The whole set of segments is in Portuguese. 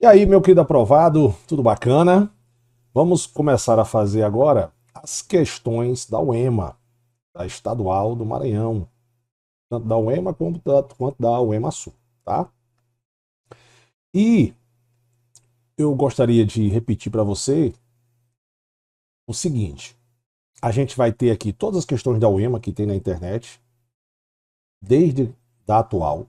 E aí, meu querido aprovado, tudo bacana? Vamos começar a fazer agora as questões da UEMA, da Estadual do Maranhão, tanto da UEMA quanto da UEMA Sul, tá? E eu gostaria de repetir para você o seguinte: a gente vai ter aqui todas as questões da UEMA que tem na internet, desde da atual.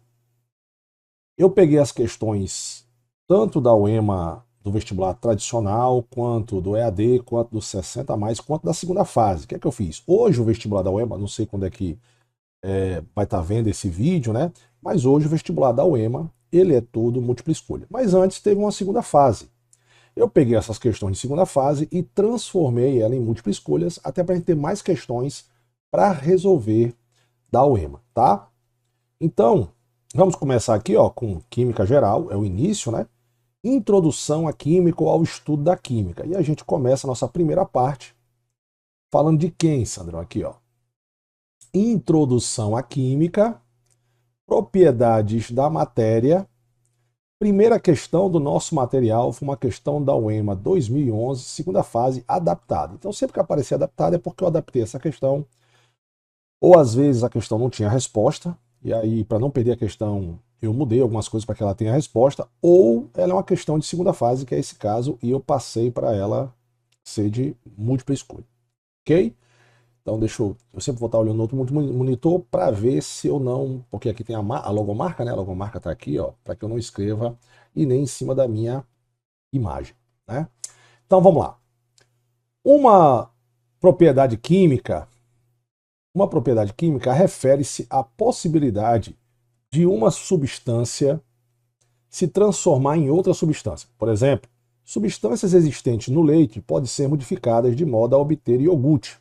Eu peguei as questões tanto da UEMA do vestibular tradicional, quanto do EAD, quanto do 60 a mais, quanto da segunda fase. O que é que eu fiz? Hoje o vestibular da UEMA, não sei quando é que vai estar vendo esse vídeo, né? Mas hoje o vestibular da UEMA, ele é todo múltipla escolha. Mas antes teve uma segunda fase. Eu peguei essas questões de segunda fase e transformei ela em múltipla escolhas, até para a gente ter mais questões para resolver da UEMA, tá? Então, vamos começar aqui, ó, com química geral, é o início, né? Introdução à química ou ao estudo da química. E a gente começa a nossa primeira parte falando de quem, Sandrão? Aqui, ó. Introdução à química, propriedades da matéria. Primeira questão do nosso material foi uma questão da UEMA 2011, segunda fase, adaptada. Então, sempre que aparecer adaptada é porque eu adaptei essa questão, ou às vezes a questão não tinha resposta, e aí, para não perder a questão, eu mudei algumas coisas para que ela tenha resposta, ou ela é uma questão de segunda fase, que é esse caso, e eu passei para ela ser de múltipla escolha. Ok? Então eu sempre vou estar olhando no outro monitor para ver se eu não, porque aqui tem a logomarca, né? A logomarca está aqui, ó, para que eu não escreva e nem em cima da minha imagem, né? Então vamos lá. Uma propriedade química, uma propriedade química refere-se à possibilidade de uma substância se transformar em outra substância. Por exemplo, substâncias existentes no leite podem ser modificadas de modo a obter iogurte.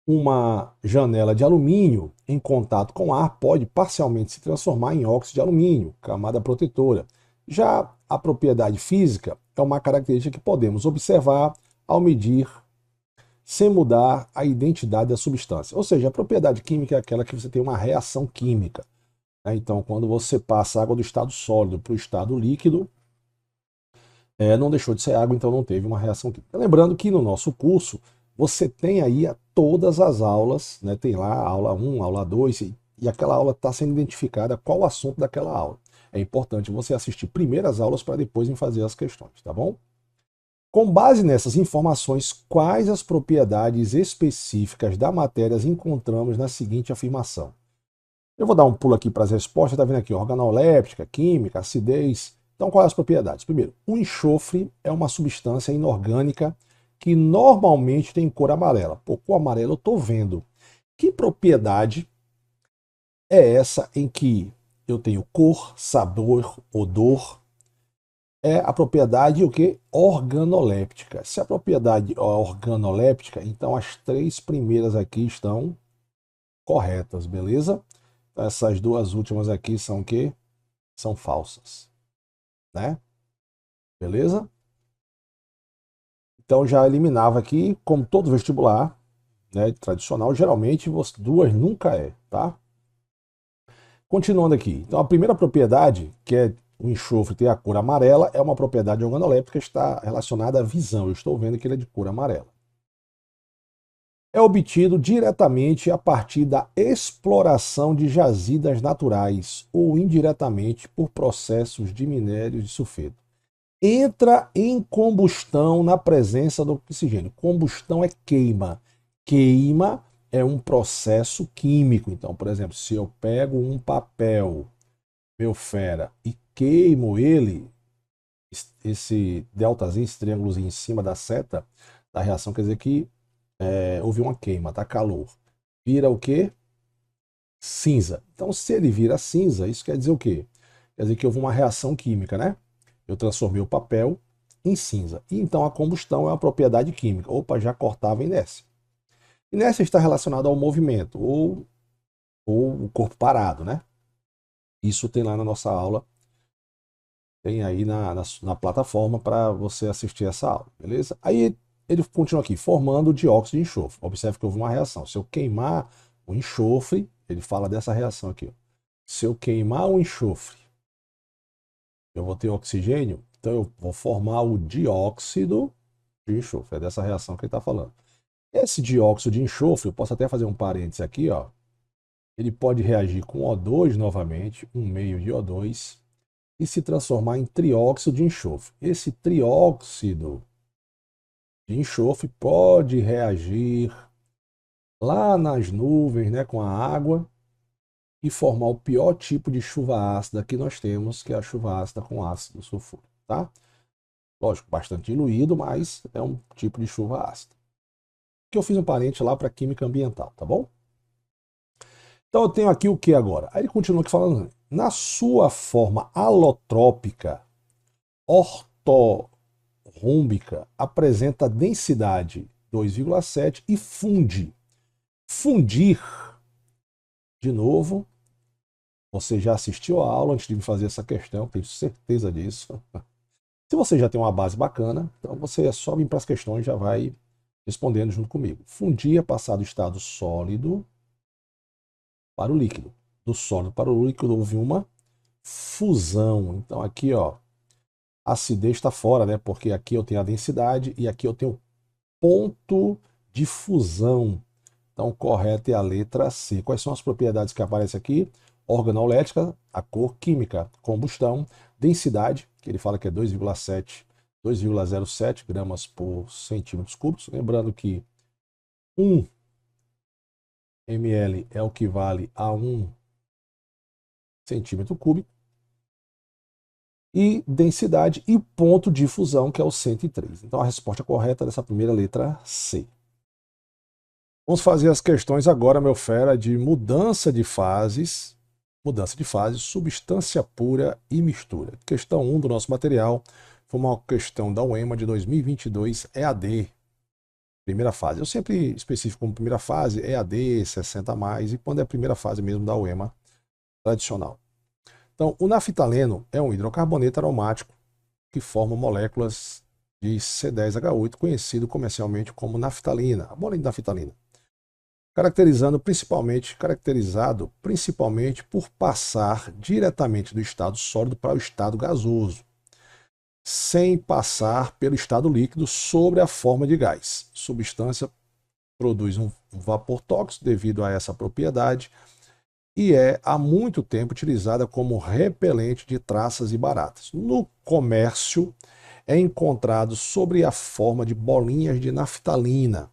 Uma janela de alumínio em contato com ar pode parcialmente se transformar em óxido de alumínio, camada protetora. Já a propriedade física é uma característica que podemos observar ao medir sem mudar a identidade da substância. Ou seja, a propriedade química é aquela que você tem uma reação química, né? Então, quando você passa a água do estado sólido para o estado líquido, não deixou de ser água, então não teve uma reação química. Lembrando que no nosso curso você tem aí todas as aulas, né? Tem lá a aula 1, aula 2, e aquela aula está sendo identificada qual o assunto daquela aula. É importante você assistir primeiro as aulas para depois fazer as questões, tá bom? Com base nessas informações, quais as propriedades específicas da matéria encontramos na seguinte afirmação? Eu vou dar um pulo aqui para as respostas, está vendo aqui, organoléptica, química, acidez. Então, quais as propriedades? Primeiro, o enxofre é uma substância inorgânica que normalmente tem cor amarela. Pô, cor amarela eu estou vendo. Que propriedade é essa em que eu tenho cor, sabor, odor? É a propriedade o que? Organoléptica. Se a propriedade é organoléptica, então as três primeiras aqui estão corretas, beleza? Essas duas últimas aqui são o quê? São falsas, né? Beleza? Então já eliminava aqui, como todo vestibular, né, tradicional, geralmente duas nunca é, tá? Continuando aqui. Então a primeira propriedade, que é o enxofre ter a cor amarela, é uma propriedade organoléptica que está relacionada à visão. Eu estou vendo que ele é de cor amarela. É obtido diretamente a partir da exploração de jazidas naturais ou indiretamente por processos de minério de sulfeto. Entra em combustão na presença do oxigênio. Combustão é queima. Queima é um processo químico. Então, por exemplo, se eu pego um papel, meu fera, e queimo ele, esse deltazinho, esse triângulozinho em cima da seta da reação, quer dizer que houve uma queima, tá calor. Vira o quê? Cinza. Então, se ele vira cinza, isso quer dizer o quê? Quer dizer que houve uma reação química, né? Eu transformei o papel em cinza. E então a combustão é uma propriedade química. Opa, já cortava a inércia. Inércia está relacionada ao movimento, ou o corpo parado, né? Isso tem lá na nossa aula, tem aí na plataforma para você assistir essa aula, beleza? Aí ele continua aqui, formando dióxido de enxofre. Observe que houve uma reação. Se eu queimar o enxofre, ele fala dessa reação aqui. Ó. Se eu queimar o enxofre, eu vou ter oxigênio, Então eu vou formar o dióxido de enxofre. É dessa reação que ele está falando. Esse dióxido de enxofre, eu posso até fazer um parênteses aqui, ó. Ele pode reagir com O2 novamente, um meio de O2, e se transformar em trióxido de enxofre. Esse trióxido de enxofre pode reagir lá nas nuvens, né, com a água e formar o pior tipo de chuva ácida que nós temos, que é a chuva ácida com ácido sulfúrico, tá? Lógico, bastante diluído, mas é um tipo de chuva ácida. Que eu fiz um parente lá para química ambiental, tá bom? Então eu tenho aqui o que agora? Aí ele continua aqui falando, na sua forma alotrópica, ortorrômbica, apresenta densidade 2,7 e funde. Fundir, de novo, você já assistiu a aula antes de me fazer essa questão, tenho certeza disso. Se você já tem uma base bacana, então você só vir para as questões e já vai respondendo junto comigo. Fundir é passar do estado sólido para o líquido. Do sólido para o líquido houve uma fusão. Então aqui, ó, a acidez está fora, né? Porque aqui eu tenho a densidade e aqui eu tenho ponto de fusão. Então o correto é a letra C. Quais são as propriedades que aparecem aqui? Organolética, a cor, química, combustão, densidade, que ele fala que é 2,07 gramas por centímetros cúbicos. Lembrando que 1 ml é o que vale a 1 centímetro cúbico. E densidade e ponto de fusão, que é o 103. Então a resposta correta dessa primeira letra C. Vamos fazer as questões agora, meu fera, de mudança de fases, substância pura e mistura. Questão 1 do nosso material foi uma questão da UEMA de 2022, EAD, primeira fase. Eu sempre especifico como primeira fase, EAD, 60 a mais, e quando é a primeira fase mesmo da UEMA tradicional. Então, o naftaleno é um hidrocarboneto aromático que forma moléculas de C10H8, conhecido comercialmente como naftalina, a bola de naftalina, caracterizado principalmente por passar diretamente do estado sólido para o estado gasoso, sem passar pelo estado líquido sobre a forma de gás. A substância produz um vapor tóxico devido a essa propriedade e é há muito tempo utilizada como repelente de traças e baratas. No comércio é encontrado sob a forma de bolinhas de naftalina,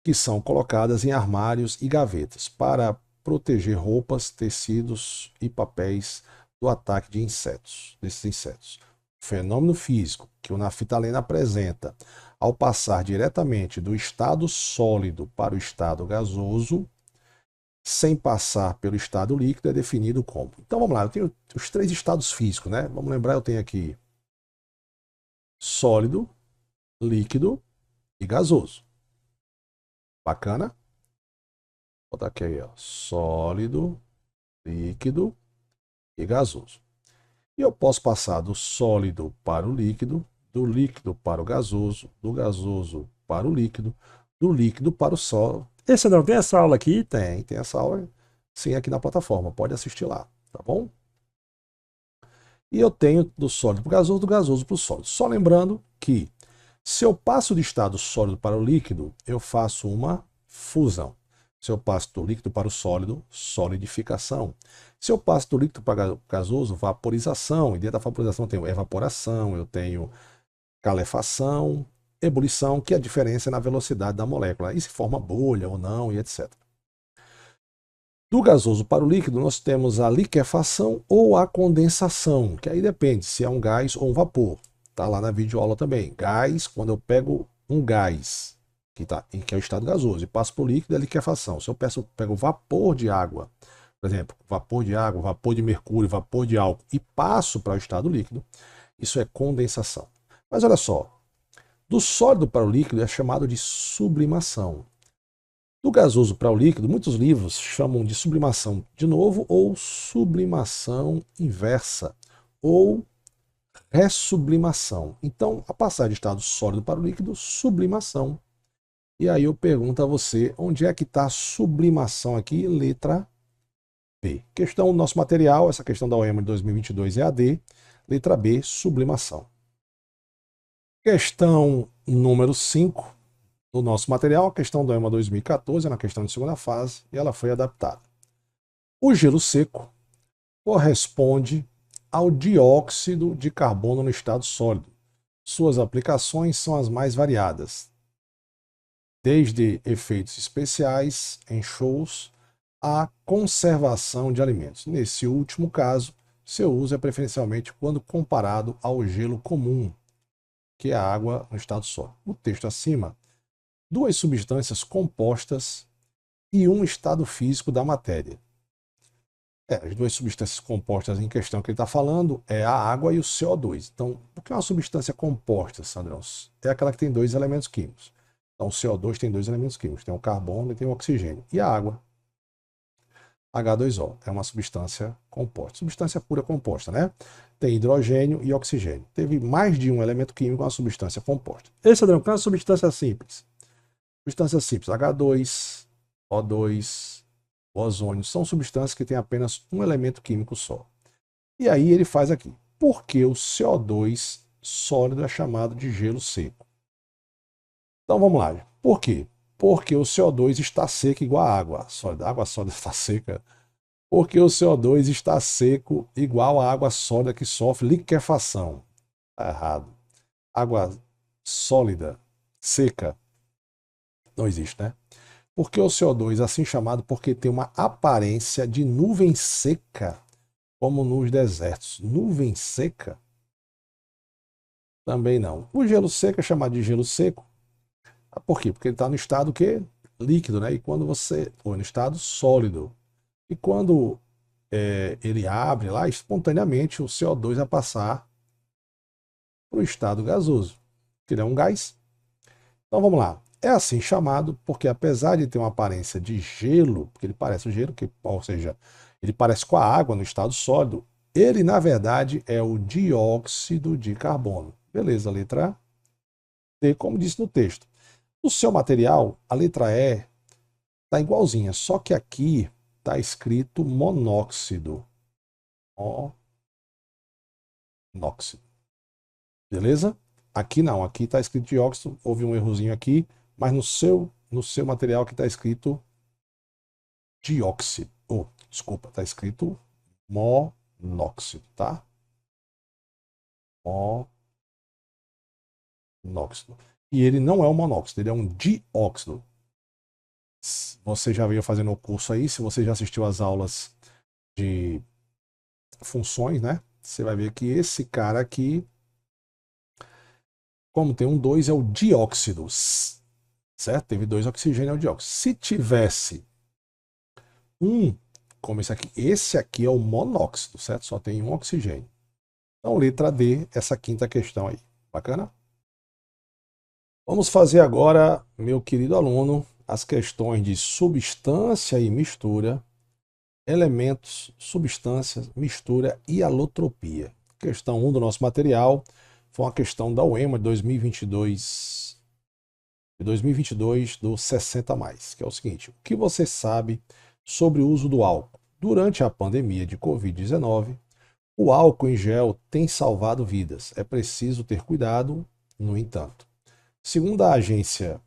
que são colocadas em armários e gavetas para proteger roupas, tecidos e papéis do ataque de desses insetos. O fenômeno físico que o naftaleno apresenta ao passar diretamente do estado sólido para o estado gasoso, sem passar pelo estado líquido, é definido como. Então vamos lá, eu tenho os 3 estados físicos, né? Vamos lembrar, eu tenho aqui sólido, líquido e gasoso. Bacana? Vou botar aqui, ó, sólido, líquido e gasoso. E eu posso passar do sólido para o líquido, do líquido para o gasoso, do gasoso para o líquido, do líquido para o sólido. Esse não tem essa aula aqui? Tem essa aula sim aqui na plataforma, pode assistir lá, tá bom? E eu tenho do sólido para o gasoso, do gasoso para o sólido. Só lembrando que se eu passo do estado sólido para o líquido, eu faço uma fusão. Se eu passo do líquido para o sólido, solidificação. Se eu passo do líquido para o gasoso, vaporização. E dentro da vaporização eu tenho evaporação, eu tenho calefação, ebulição, que é a diferença na velocidade da molécula. E se forma bolha ou não, e etc. Do gasoso para o líquido, nós temos a liquefação ou a condensação, que aí depende se é um gás ou um vapor. Está lá na videoaula também. Gás, quando eu pego um gás, que é o estado gasoso, e passo para o líquido, é liquefação. Se eu pego vapor de água, por exemplo, vapor de água, vapor de mercúrio, vapor de álcool, e passo para o estado líquido, isso é condensação. Mas olha só, do sólido para o líquido é chamado de sublimação. Do gasoso para o líquido, muitos livros chamam de sublimação de novo ou sublimação inversa ou ressublimação. Então, a passar de estado sólido para o líquido, sublimação. E aí eu pergunto a você, onde é que está a sublimação aqui? Letra B. Questão do nosso material, essa questão da OEMA de 2022 EAD. Letra B, sublimação. Questão número 5 do nosso material, a questão do EMA 2014, na questão de segunda fase, e ela foi adaptada. O gelo seco corresponde ao dióxido de carbono no estado sólido. Suas aplicações são as mais variadas, desde efeitos especiais em shows à conservação de alimentos. Nesse último caso, seu uso é preferencialmente quando comparado ao gelo comum, que é a água no estado sólido. O texto acima, duas substâncias compostas e um estado físico da matéria. As duas substâncias compostas em questão que ele está falando é a água e o CO2. Então, o que é uma substância composta, Sandrão? É aquela que tem dois elementos químicos. Então, o CO2 tem dois elementos químicos, tem o carbono e tem o oxigênio. E a água, H2O, é uma substância composta. Substância pura composta, né? Tem hidrogênio e oxigênio. Teve mais de um elemento químico, uma substância composta. Esse, Sandrão, é uma substância simples. Substância simples, H2, O2, o ozônio, são substâncias que têm apenas um elemento químico só. E aí ele faz aqui, por que o CO2 sólido é chamado de gelo seco? Então vamos lá, por quê? Porque o CO2 está seco igual a água sólida. A água sólida está seca. Porque o CO2 está seco igual a água sólida que sofre liquefação. Está errado. Água sólida, seca, não existe, né? Porque o CO2 é assim chamado porque tem uma aparência de nuvem seca, como nos desertos. Nuvem seca? Também não. O gelo seco é chamado de gelo seco. Por quê? Porque ele está no estado que? Líquido, né? E quando você... ou no estado sólido. E quando ele abre lá, espontaneamente o CO2 vai passar para o estado gasoso, que ele é um gás. Então vamos lá. É assim chamado porque, apesar de ter uma aparência de gelo, porque ele parece o gelo, ou seja, ele parece com a água no estado sólido, ele, na verdade, é o dióxido de carbono. Beleza, letra D, como disse no texto. No seu material, a letra E está igualzinha, só que aqui está escrito monóxido. Monóxido. Beleza? Aqui não, aqui está escrito dióxido, houve um errozinho aqui, mas no seu material que está escrito dióxido. Desculpa, está escrito monóxido, tá? Monóxido. E ele não é um monóxido, ele é um dióxido. Você já veio fazendo o curso aí, se você já assistiu às aulas de funções, né? Você vai ver que esse cara aqui, como tem um 2, é o dióxido. Certo? Teve 2 oxigênio, é o dióxido. Se tivesse como esse aqui é o monóxido, certo? Só tem um oxigênio. Então, letra D, essa quinta questão aí. Bacana? Vamos fazer agora, meu querido aluno, as questões de substância e mistura, elementos, substâncias, mistura e alotropia. Questão 1 do nosso material foi uma questão da UEMA de 2022, do 60+, que é o seguinte: o que você sabe sobre o uso do álcool? Durante a pandemia de Covid-19, o álcool em gel tem salvado vidas. É preciso ter cuidado, no entanto. Segundo a agência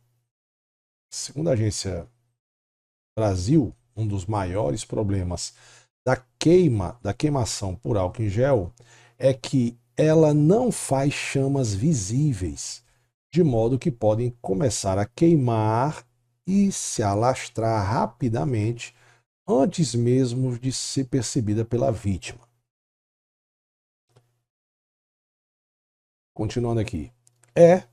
Brasil, um dos maiores problemas da queimação por álcool em gel é que ela não faz chamas visíveis, de modo que podem começar a queimar e se alastrar rapidamente antes mesmo de ser percebida pela vítima. Continuando aqui. É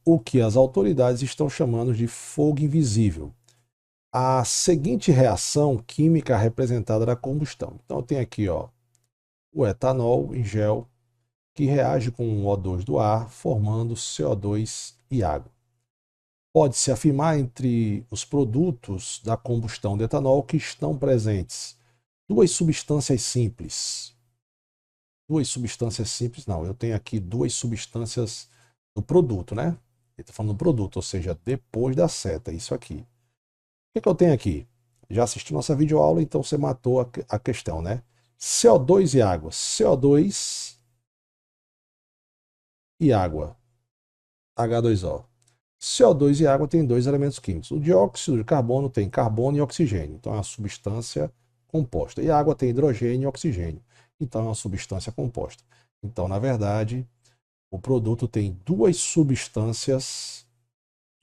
o que as autoridades estão chamando de fogo invisível. A seguinte reação química representada na combustão. Então tem aqui, o etanol em gel que reage com o O2 do ar, formando CO2 e água. Pode-se afirmar entre os produtos da combustão de etanol que estão presentes duas substâncias simples. Não, eu tenho aqui duas substâncias do produto, né? Ele está falando do produto, ou seja, depois da seta, isso aqui. O que eu tenho aqui? Já assisti nossa videoaula, então você matou a questão, né? CO2 e água. CO2 e água, H2O. CO2 e água têm dois elementos químicos. O dióxido de carbono tem carbono e oxigênio, então é uma substância composta. E a água tem hidrogênio e oxigênio, então é uma substância composta. Então, na verdade, o produto tem duas substâncias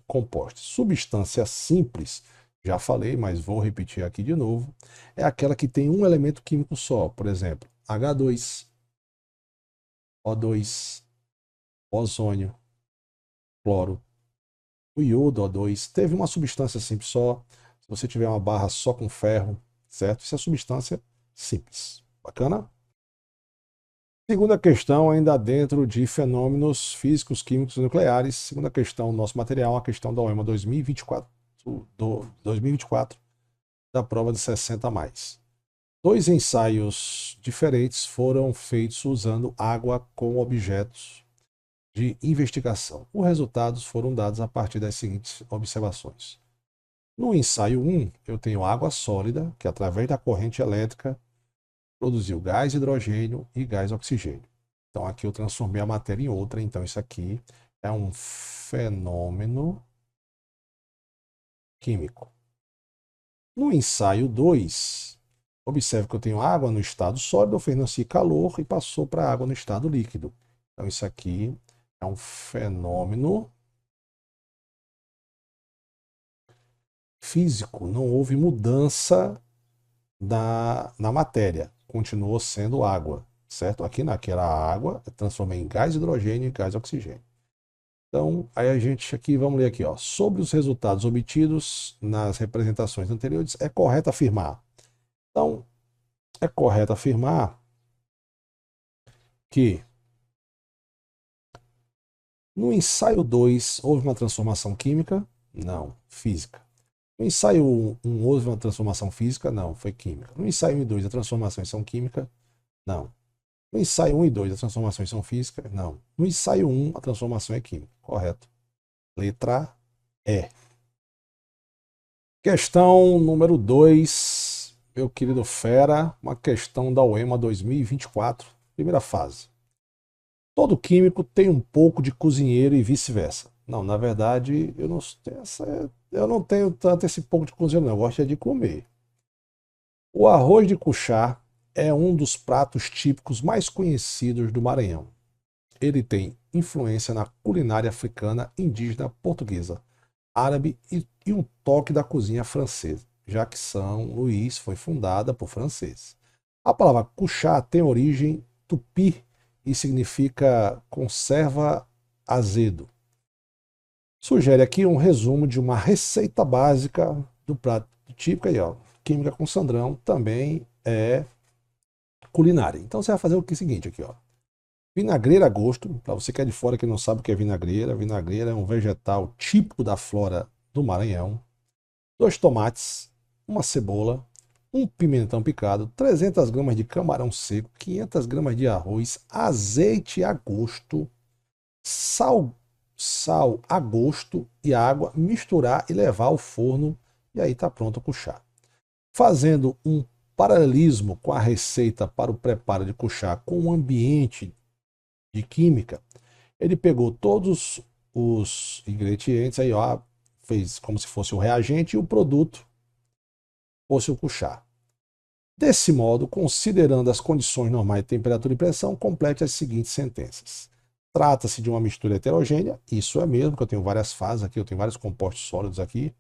compostas. Substância simples, já falei, mas vou repetir aqui de novo, é aquela que tem um elemento químico só. Por exemplo, H2, O2, ozônio, cloro. O iodo, O2, teve uma substância simples só. Se você tiver uma barra só com ferro, certo? Isso é substância simples. Bacana? Segunda questão, ainda dentro de fenômenos físicos, químicos e nucleares. Segunda questão, nosso material, a questão da UEMA 2024, da prova de 60 a mais. Dois ensaios diferentes foram feitos usando água com objetos de investigação. Os resultados foram dados a partir das seguintes observações. No ensaio 1, eu tenho água sólida, que através da corrente elétrica produziu gás hidrogênio e gás oxigênio. Então aqui eu transformei a matéria em outra, então isso aqui é um fenômeno químico. No ensaio 2, observe que eu tenho água no estado sólido, ofereci calor e passou para água no estado líquido. Então isso aqui é um fenômeno físico, não houve mudança na matéria, continuou sendo água, certo? Aqui naquela água, eu transformei em gás hidrogênio e gás oxigênio. Então, aí a gente aqui, vamos ler aqui, ó. Sobre os resultados obtidos nas representações anteriores, é correto afirmar. Então, é correto afirmar que no ensaio 2 houve uma transformação química? Não, física. No ensaio 1 houve uma transformação física? Não, foi química. No ensaio 1 e 2 as transformações são química? Não. No ensaio 1 e 2 as transformações são físicas? Não. No ensaio 1 a transformação é química. Correto. Letra E. Questão número 2, meu querido Fera, uma questão da UEMA 2024, primeira fase. Todo químico tem um pouco de cozinheiro e vice-versa. Não, na verdade, eu não tenho tanto esse pouco de cozinheiro, não. Eu gosto é de comer. O arroz de cuchá é um dos pratos típicos mais conhecidos do Maranhão. Ele tem influência na culinária africana, indígena, portuguesa, árabe e um toque da cozinha francesa, já que São Luís foi fundada por franceses. A palavra cuchá tem origem tupi e significa conserva azedo. Sugere aqui um resumo de uma receita básica do prato típico aí, ó. Química com Sandrão também é culinária. Então você vai fazer o seguinte aqui, ó. Vinagreira a gosto, para você que é de fora que não sabe o que é vinagreira, vinagreira é um vegetal típico da flora do Maranhão. 2 tomates, uma cebola, um pimentão picado, 300 gramas de camarão seco, 500 gramas de arroz, azeite a gosto, sal a gosto e água, misturar e levar ao forno e aí está pronto o cuchá. Fazendo um paralelismo com a receita para o preparo de cuchá com o ambiente de química, ele pegou todos os ingredientes aí, ó, fez como se fosse o reagente e o produto fosse o cuchá. Desse modo, considerando as condições normais de temperatura e pressão, complete as seguintes sentenças. Trata-se de uma mistura heterogênea, isso é mesmo, porque eu tenho várias fases aqui, eu tenho vários compostos sólidos aqui,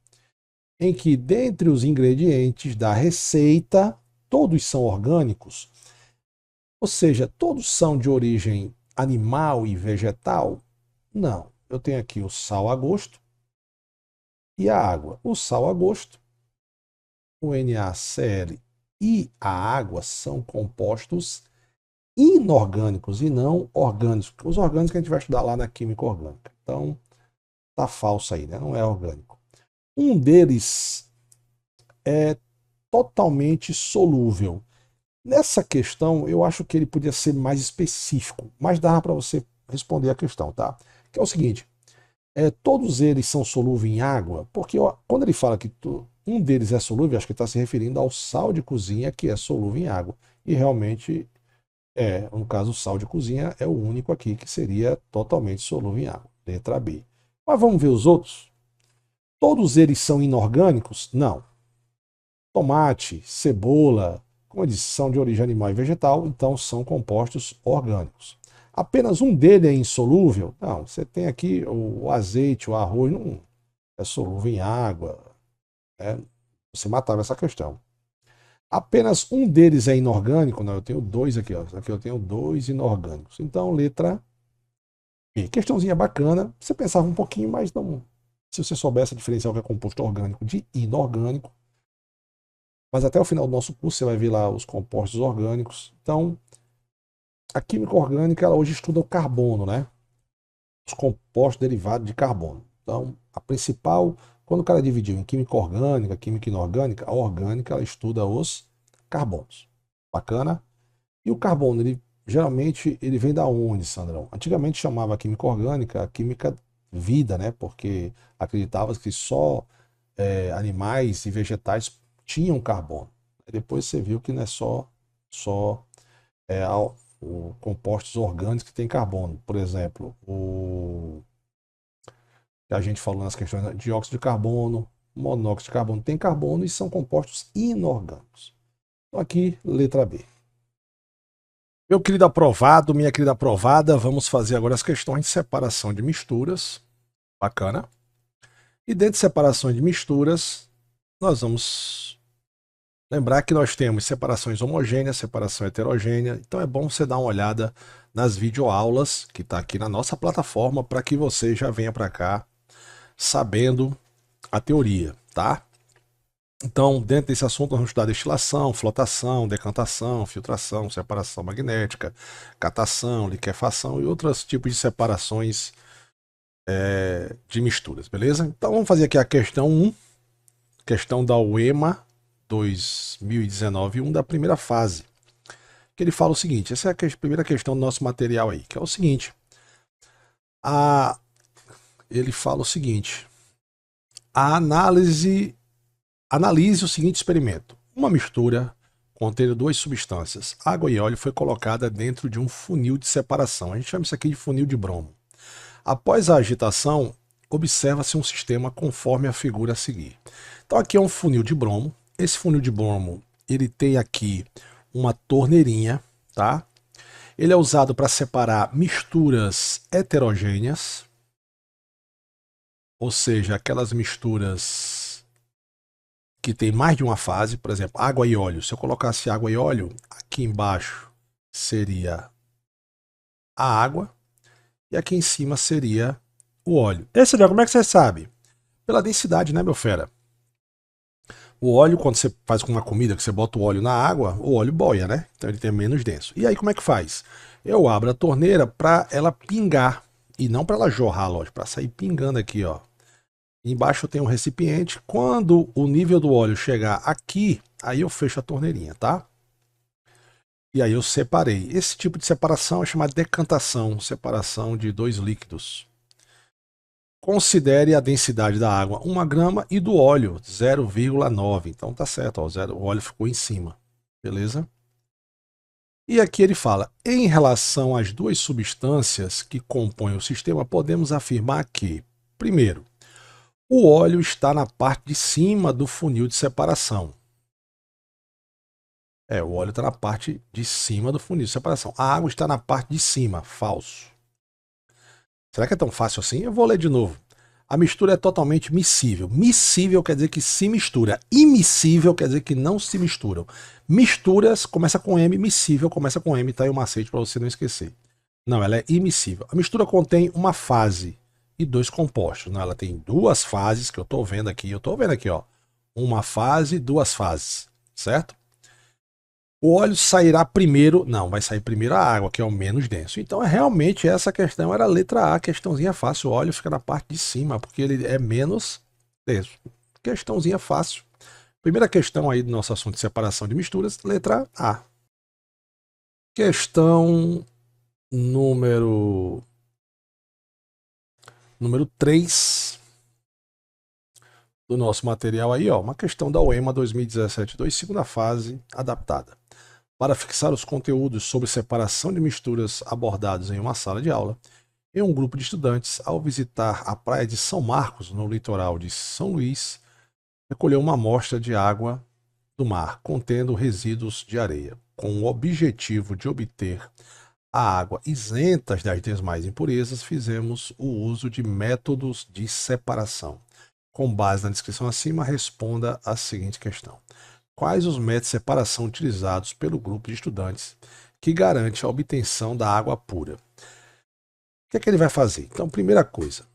em que dentre os ingredientes da receita, todos são orgânicos, ou seja, todos são de origem animal e vegetal? Não. Eu tenho aqui o sal a gosto e a água. O sal a gosto, o NaCl e a água são compostos inorgânicos e não orgânicos. Os orgânicos que a gente vai estudar lá na química orgânica. Então, tá falso aí, né? Não é orgânico. Um deles é totalmente solúvel. Nessa questão, eu acho que ele podia ser mais específico, mas dá para você responder a questão, tá? Que é o seguinte, todos eles são solúveis em água, porque ó, quando ele fala que um deles é solúvel, acho que está se referindo ao sal de cozinha que é solúvel em água. E realmente No caso, o sal de cozinha é o único aqui que seria totalmente solúvel em água. Letra B. Mas vamos ver os outros? Todos eles são inorgânicos? Não. Tomate, cebola, como eu disse, são de origem animal e vegetal, então são compostos orgânicos. Apenas um deles é insolúvel? Não, você tem aqui o azeite, o arroz, não é solúvel em água. Né? Você matava essa questão. Apenas um deles é inorgânico? Não, eu tenho dois aqui. Ó. Aqui eu tenho dois inorgânicos. Então, letra B. Questãozinha bacana. Você pensava um pouquinho, mas não. Se você soubesse diferenciar o que é composto orgânico de inorgânico. Mas até o final do nosso curso você vai ver lá os compostos orgânicos. Então, a química orgânica ela hoje estuda o carbono, né? Os compostos derivados de carbono. Então, a principal, quando o cara dividiu em química orgânica, química inorgânica, a orgânica ela estuda os carbonos. Bacana? E o carbono, ele geralmente ele vem da onde, Sandrão? Antigamente chamava a química orgânica a química vida, né? Porque acreditava que só animais e vegetais tinham carbono. Depois você viu que não é só é, compostos orgânicos que têm carbono. Por exemplo, o que a gente falou nas questões de dióxido de carbono, monóxido de carbono tem carbono e são compostos inorgânicos. Então aqui, letra B. Meu querido aprovado, minha querida aprovada, vamos fazer agora as questões de separação de misturas. Bacana. E dentro de separações de misturas, nós vamos lembrar que nós temos separações homogêneas, separação heterogênea. Então é bom você dar uma olhada nas videoaulas que está aqui na nossa plataforma para que você já venha para cá sabendo a teoria, tá? Então, dentro desse assunto, nós vamos estudar destilação, flotação, decantação, filtração, separação magnética, catação, liquefação e outros tipos de separações de misturas, beleza? Então, vamos fazer aqui a questão 1, questão da UEMA 2019-1 da primeira fase. Que ele fala o seguinte, essa é a primeira questão do nosso material aí, que é o seguinte. Ele fala o seguinte, analise o seguinte experimento. Uma mistura contendo duas substâncias, água e óleo, foi colocada dentro de um funil de separação. A gente chama isso aqui de funil de bromo. Após a agitação, observa-se um sistema conforme a figura a seguir. Então aqui é um funil de bromo. Esse funil de bromo, ele tem aqui uma torneirinha, tá? Ele é usado para separar misturas heterogêneas, ou seja, aquelas misturas que tem mais de uma fase, por exemplo, água e óleo. Se eu colocasse água e óleo, aqui embaixo seria a água e aqui em cima seria o óleo. Esse como é que você sabe? Pela densidade, né, meu fera? O óleo, quando você faz com uma comida, que você bota o óleo na água, o óleo boia, né? Então ele tem menos denso. E aí como é que faz? Eu abro a torneira para ela pingar, e não para ela jorrar, lógico, para sair pingando aqui, ó. Embaixo tem um recipiente. Quando o nível do óleo chegar aqui, aí eu fecho a torneirinha, tá? E aí eu separei. Esse tipo de separação é chamada decantação, separação de dois líquidos. Considere a densidade da água 1 grama e do óleo 0,9. Então tá certo, ó, o óleo ficou em cima. Beleza? E aqui ele fala, em relação às duas substâncias que compõem o sistema, podemos afirmar que, primeiro, o óleo está na parte de cima do funil de separação. O óleo está na parte de cima do funil de separação. A água está na parte de cima. Falso. Será que é tão fácil assim? Eu vou ler de novo. A mistura é totalmente miscível. Miscível quer dizer que se mistura. Immiscível quer dizer que não se misturam. Misturas começa com M, miscível começa com M, tá aí o macete para você não esquecer. Não, ela é immiscível. A mistura contém uma fase e dois compostos. Não, ela tem duas fases que eu estou vendo aqui. Eu estou vendo aqui, ó. Uma fase, duas fases, certo? O óleo sairá primeiro, não, vai sair primeiro a água, que é o menos denso. Então, realmente, essa questão era a letra A, questãozinha fácil. O óleo fica na parte de cima, porque ele é menos denso. Questãozinha fácil. Primeira questão aí do nosso assunto de separação de misturas, letra A. Questão número 3 do nosso material aí, ó. Uma questão da UEMA 2017-2, segunda fase, adaptada. Para fixar os conteúdos sobre separação de misturas abordados em uma sala de aula, em um grupo de estudantes, ao visitar a praia de São Marcos, no litoral de São Luís, recolheu uma amostra de água do mar contendo resíduos de areia, com o objetivo de obter a água isenta das demais impurezas. Fizemos o uso de métodos de separação. Com base na descrição acima, responda a seguinte questão: quais os métodos de separação utilizados pelo grupo de estudantes que garante a obtenção da água pura? O que é que ele vai fazer? Então, primeira coisa,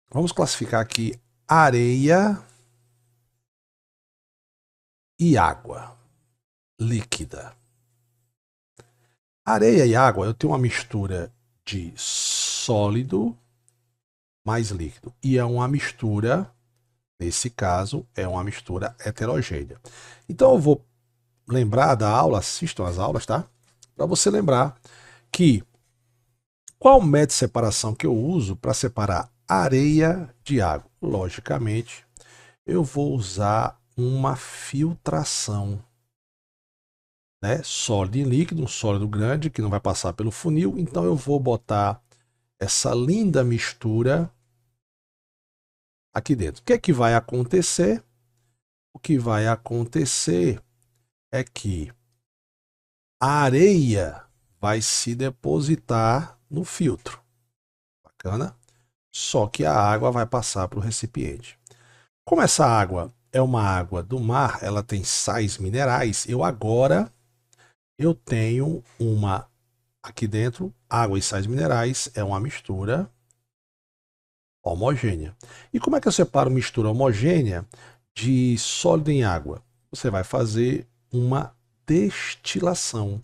vamos classificar aqui areia e água líquida. Areia e água, eu tenho uma mistura de sólido mais líquido. E é uma mistura, nesse caso, é uma mistura heterogênea. Então eu vou lembrar da aula, assistam as aulas, tá? Para você lembrar que qual método de separação que eu uso para separar areia de água? Logicamente, eu vou usar uma filtração, né? Sólido em líquido, um sólido grande que não vai passar pelo funil. Então eu vou botar essa linda mistura aqui dentro. O que é que vai acontecer? O que vai acontecer é que a areia vai se depositar no filtro. Bacana? Só que a água vai passar para o recipiente. Como essa água é uma água do mar, ela tem sais minerais, eu tenho uma aqui dentro, água e sais minerais, é uma mistura homogênea. E como é que eu separo mistura homogênea de sólido em água? Você vai fazer uma destilação.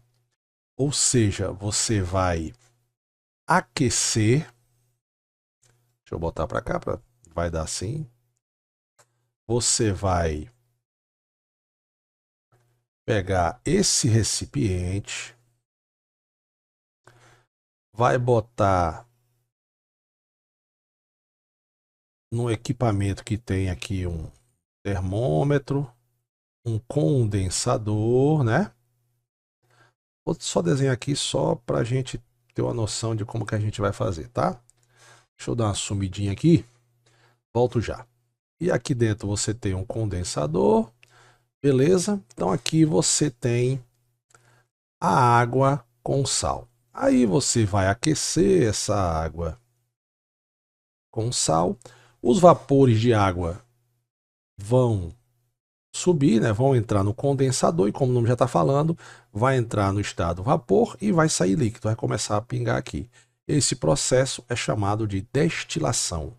Ou seja, você vai aquecer. Deixa eu botar para cá, vai dar assim. Você vai pegar esse recipiente, vai botar no equipamento que tem aqui um termômetro, um condensador, né? Vou só desenhar aqui só para a gente ter uma noção de como que a gente vai fazer, tá? Deixa eu dar uma sumidinha aqui, volto já. E aqui dentro você tem um condensador, beleza? Então aqui você tem a água com sal. Aí você vai aquecer essa água com sal. Os vapores de água vão subir, né? Vão entrar no condensador e, como o nome já está falando, vai entrar no estado vapor e vai sair líquido, vai começar a pingar aqui. Esse processo é chamado de destilação.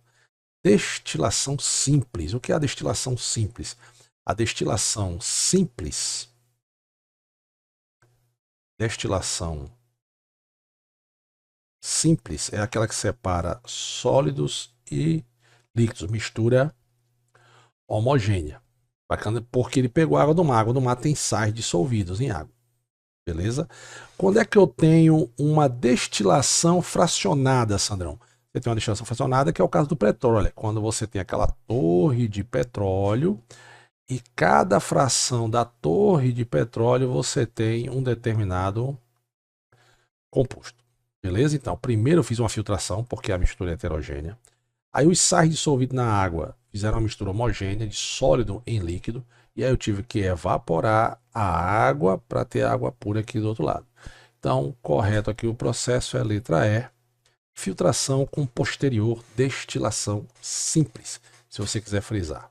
Destilação simples. O que é a destilação simples? A destilação simples, é aquela que separa sólidos e líquidos, mistura homogênea. Bacana, porque ele pegou a água do mar. A água do mar tem sais dissolvidos em água. Beleza? Quando é que eu tenho uma destilação fracionada, Sandrão? Você tem uma destilação fracionada, que é o caso do petróleo. Quando você tem aquela torre de petróleo e cada fração da torre de petróleo você tem um determinado composto. Beleza? Então, primeiro eu fiz uma filtração, porque a mistura é heterogênea. Aí os sais dissolvidos na água fizeram uma mistura homogênea de sólido em líquido. E aí eu tive que evaporar a água para ter água pura aqui do outro lado. Então, correto aqui o processo é a letra E. Filtração com posterior destilação simples, se você quiser frisar.